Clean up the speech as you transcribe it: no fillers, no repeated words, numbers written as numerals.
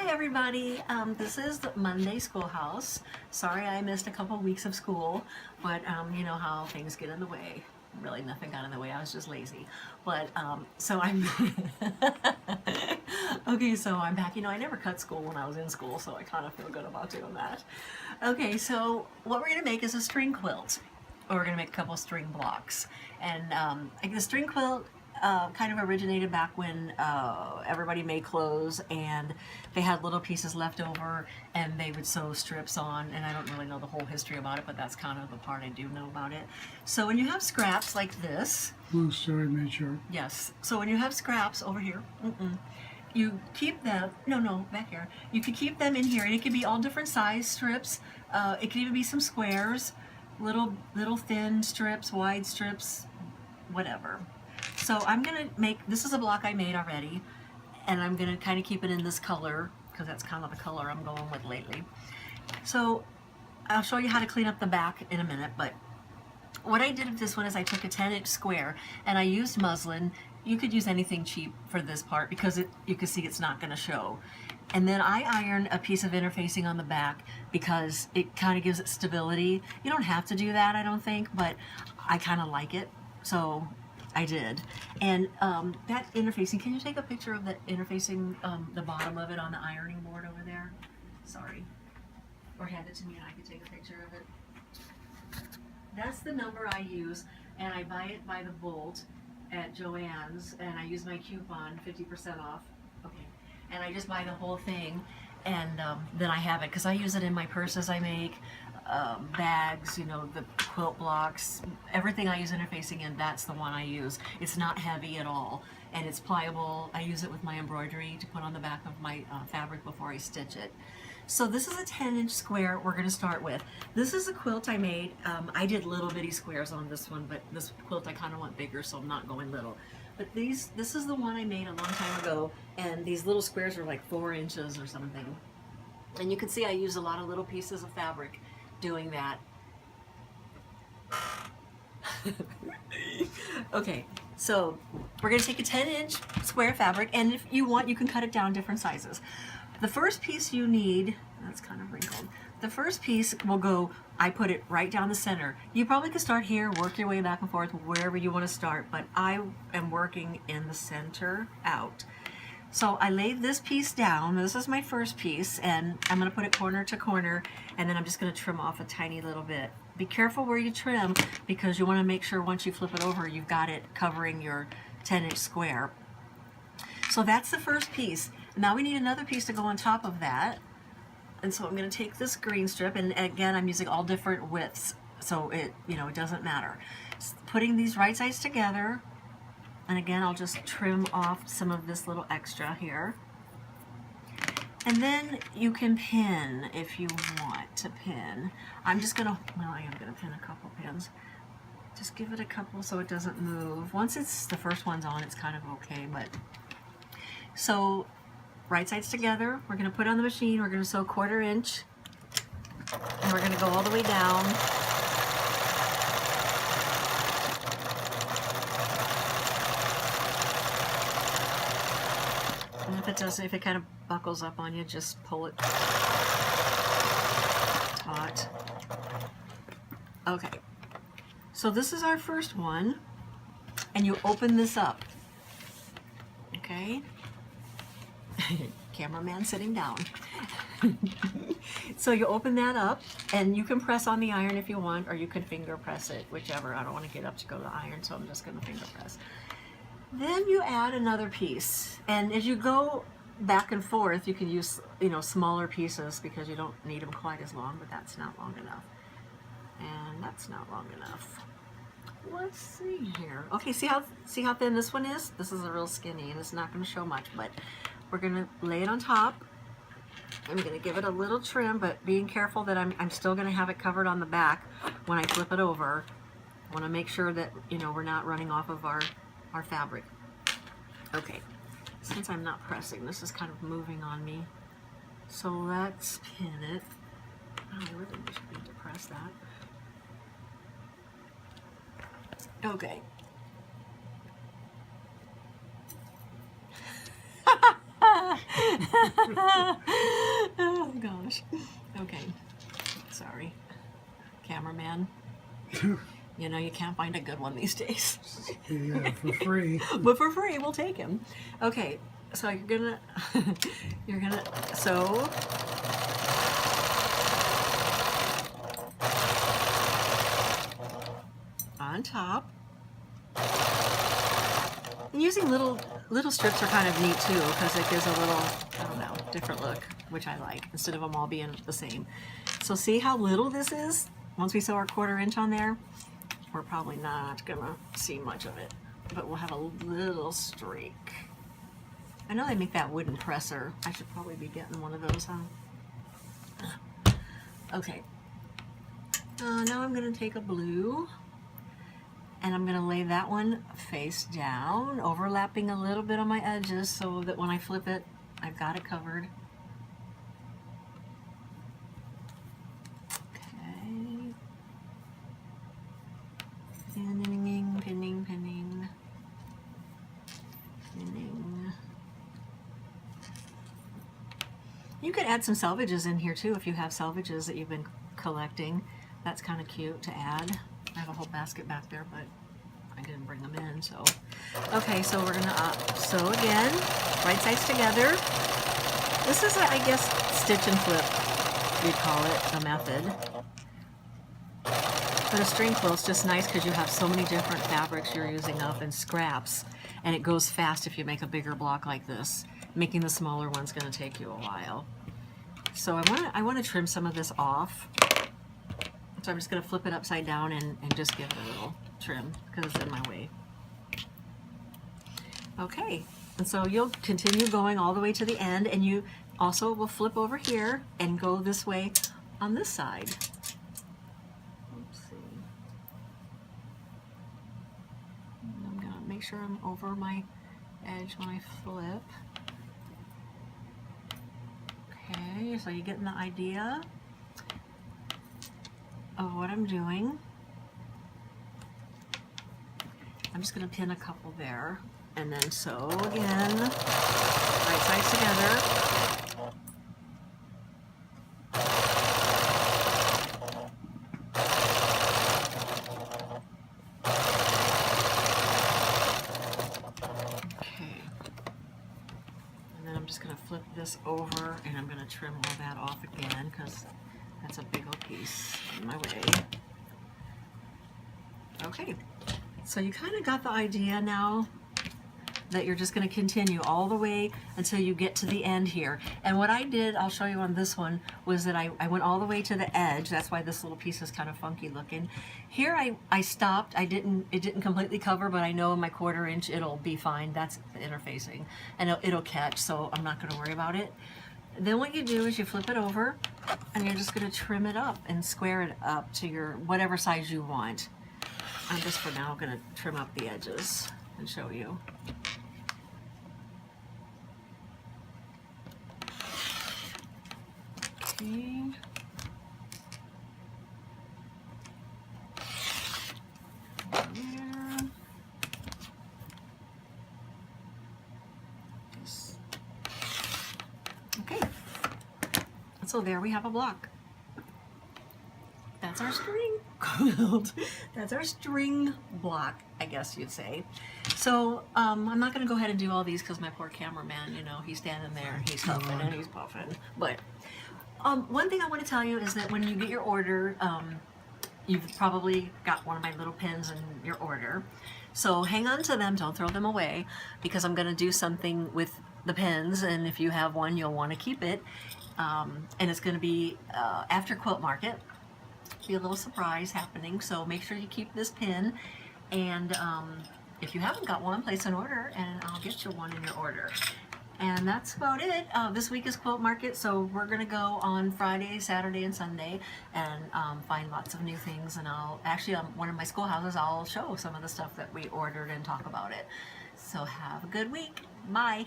Hi everybody, this is Monday Schoolhouse. Sorry I missed a couple weeks of school, but you know how things get in the way. Really nothing got in the way, I was just lazy. But so I'm okay, so I'm back. You know, I never cut school when I was in school, so I kind of feel good about doing that. Okay, so what we're gonna make is a string quilt. Or we're gonna make a couple string blocks. And the string quilt kind of originated back when everybody made clothes and they had little pieces left over and they would sew strips on, and I don't really know the whole history about it, but that's kind of the part I do know about it. So when you have scraps like this, Sorry, made sure. yes, so when you have scraps over here, you keep them, no, back here, you could keep them in here, and it could be all different size strips. It could even be some squares, little thin strips, wide strips, whatever. So I'm gonna make, this is a block I made already, and I'm gonna kind of keep it in this color because that's kind of the color I'm going with lately. So I'll show you how to clean up the back in a minute, but what I did with this one is I took a 10-inch square and I used muslin. You could use anything cheap for this part because you can see it's not gonna show. And then I ironed a piece of interfacing on the back because it kind of gives it stability. You don't have to do that, I don't think, but I kind of like it, so I did. And that interfacing, can you take a picture of the interfacing, the bottom of it on the ironing board over there? Sorry. Or hand it to me and I can take a picture of it. That's the number I use, and I buy it by the bolt at Joann's, and I use my coupon, 50% off. Okay. And I just buy the whole thing, and then I have it, because I use it in my purses I make, bags, you know, the quilt blocks, everything I use interfacing in, that's the one I use. It's not heavy at all, and it's pliable. I use it with my embroidery to put on the back of my fabric before I stitch it. So this is a 10-inch square we're going to start with. This is a quilt I made. I did little bitty squares on this one, but this quilt I kind of want bigger, so I'm not going little. But this is the one I made a long time ago, and these little squares are like 4 inches or something. And you can see I use a lot of little pieces of fabric doing that. Okay, so we're going to take a 10-inch square fabric, and if you want, you can cut it down different sizes. The first piece you need, that's kind of wrinkled, the first piece will go, I put it right down the center. You probably could start here, work your way back and forth wherever you want to start, but I am working in the center out. So I laid this piece down. This is my first piece, and I'm going to put it corner to corner, and then I'm just going to trim off a tiny little bit. Be careful where you trim, because you want to make sure once you flip it over, you've got it covering your 10-inch square. So that's the first piece. Now we need another piece to go on top of that. And so I'm going to take this green strip, and again, I'm using all different widths, so it doesn't matter. Putting these right sides together, and again, I'll just trim off some of this little extra here. And then you can pin if you want to pin. I'm just going to, well, I am going to pin a couple pins. Just give it a couple so it doesn't move. Once it's the first one's on, it's kind of okay, but so right sides together, we're going to put on the machine, we're going to sew 1/4 inch, and we're going to go all the way down. And if it kind of buckles up on you, just pull it taut. Okay, so this is our first one, and you open this up, okay? Cameraman sitting down. So you open that up, and you can press on the iron if you want, or you can finger press it, whichever. I don't want to get up to go to the iron, so I'm just going to finger press. Then you add another piece, and as you go back and forth, you can use smaller pieces because you don't need them quite as long, but that's not long enough, and that's not long enough. Let's see here. Okay, see how thin this one is? This is a real skinny, and it's not going to show much, but we're going to lay it on top. I'm going to give it a little trim, but being careful that I'm still going to have it covered on the back when I flip it over. I want to make sure that we're not running off of our fabric. Okay, since I'm not pressing, this is kind of moving on me. So let's pin it. Oh, I really should need to press that. Okay. Oh gosh. Okay. Sorry. Cameraman. You know, you can't find a good one these days. Yeah, for free. But for free, we'll take him. Okay, so you're gonna sew. On top. And using little strips are kind of neat too, because it gives a little, I don't know, different look, which I like, instead of them all being the same. So see how little this is? Once we sew our 1/4 inch on there, we're probably not gonna see much of it, but we'll have a little streak. I know they make that wooden presser. I should probably be getting one of those, huh? Okay. Now I'm gonna take a blue, and I'm gonna lay that one face down, overlapping a little bit on my edges so that when I flip it, I've got it covered. Okay. Pinning, pinning, pinning, pinning. You could add some selvages in here too if you have selvages that you've been collecting. That's kind of cute to add. I have a whole basket back there, but I didn't bring them in, so. Okay, so we're gonna sew again, right sides together. This is, I guess, stitch and flip, we'd call it, the method. But a string quilt's just nice because you have so many different fabrics you're using up and scraps, and it goes fast if you make a bigger block like this. Making the smaller one's gonna take you a while. So I wanna trim some of this off. So I'm just going to flip it upside down and just give it a little trim because it's in my way. Okay, and so you'll continue going all the way to the end, and you also will flip over here and go this way on this side. Let's see. I'm going to make sure I'm over my edge when I flip. Okay, so you're getting the idea of what I'm doing. I'm just going to pin a couple there and then sew again, right sides together. Okay, and then I'm just going to flip this over and I'm going to trim all that off again because that's a big old piece in my way. Okay, so you kind of got the idea now that you're just going to continue all the way until you get to the end here. And what I did, I'll show you on this one, was that I went all the way to the edge. That's why this little piece is kind of funky looking. Here I stopped. It didn't completely cover, but I know in my 1/4 inch it'll be fine. That's the interfacing, and it'll catch, so I'm not going to worry about it. Then what you do is you flip it over and you're just going to trim it up and square it up to your whatever size you want. I'm just for now going to trim up the edges and show you. Okay. There. Okay. So there we have a block. That's our string quilt. That's our string block, I guess you'd say. So I'm not going to go ahead and do all these because my poor cameraman, you know, he's standing there, he's huffing and he's puffing. But one thing I want to tell you is that when you get your order, you've probably got one of my little pins in your order. So hang on to them, don't throw them away, because I'm going to do something with the pins, and if you have one, you'll want to keep it. And it's going to be after Quilt Market. Be a little surprise happening, so make sure you keep this pin, and if you haven't got one, place an order and I'll get you one in your order. And that's about it. This week is Quilt Market, so we're gonna go on Friday, Saturday, and Sunday and find lots of new things, and I'll actually one of my schoolhouses I'll show some of the stuff that we ordered and talk about it. So have a good week. Bye.